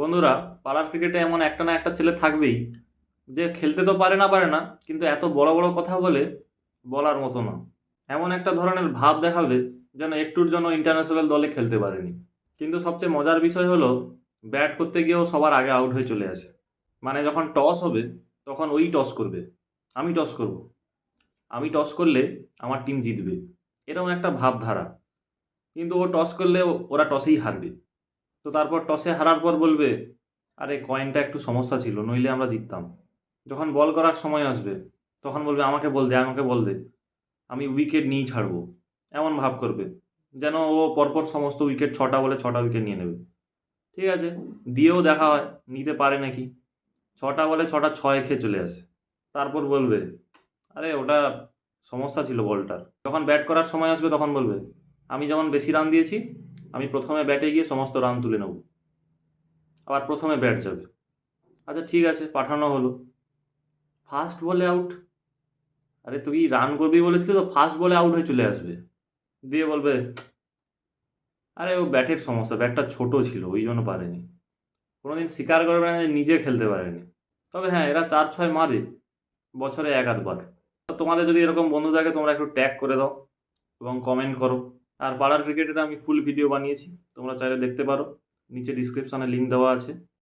বন্ধুরা, পাড়ার ক্রিকেটে এমন একটা না একটা ছেলে থাকবেই যে খেলতে তো পারে না কিন্তু এত বড় বড় কথা বলে বলার মতো না। এমন একটা ধরনের ভাব দেখাবে যেন একটুর জন্য ইন্টারন্যাশনাল দলে খেলতে পারেনি। কিন্তু সবচেয়ে মজার বিষয় হলো ব্যাট করতে গিয়েও সবার আগে আউট হয়ে চলে আসে। মানে যখন টস হবে তখন ওই টস করবে, আমি টস করব, আমি টস করলে আমার টিম জিতবে, এরকম একটা ভাবধারা। কিন্তু ও টস করলে ওরা টসেই হারবে। তো তারপর টসে হারার পর বলবে, আরে কয়েনটা একটু সমস্যা ছিল, নইলে আমরা জিততাম। যখন বল করার সময় আসবে তখন বলবে, আমাকে বল দে, আমি উইকেট নিয়েই ছাড়বো। এমন ভাব করবে যেন ও পরপর সমস্ত উইকেট 6টা বলে 6টা উইকেট নিয়ে নেবে। ঠিক আছে, দিয়েও দেখা হয় নিতে পারে নাকি। 6টা বলে 6টা 6 খেয়ে চলে আসে। তারপর বলবে, আরে ওটা সমস্যা ছিল বলটার। যখন ব্যাট করার সময় আসবে তখন বলবে, আমি যেমন বেশি রান দিয়েছি, আমি প্রথমে ব্যাটে গিয়ে সমস্ত রান তুলে নেব। আবার প্রথমে ব্যাট যাবে। আচ্ছা ঠিক আছে, পাঠানো হলো, ফার্স্ট বলে আউট। আরে তুই রান করবি বলেছিলি তো ফার্স্ট বলে আউট হয়ে চলে আসবে। দিয়ে বলবে, আরে ও ব্যাটের সমস্যা, ব্যাটটা ছোট ছিল ওই জন্য পারেনি। কোনোদিন স্বীকার করবে না যে নিজে খেলতে পারেনি। তবে হ্যাঁ, এরা 4-6 মারে বছরে এক আধবার। তো তোমাদের যদি এরকম বন্ধু থাকে তোমরা একটু ট্যাগ করে দাও এবং কমেন্ট করো। আর পাড়ার ক্রিকেটের আমি ফুল ভিডিও বানিয়েছি, তোমরা চাইলে দেখতে পারো, নিচে ডিসক্রিপশনে লিঙ্ক দেওয়া আছে।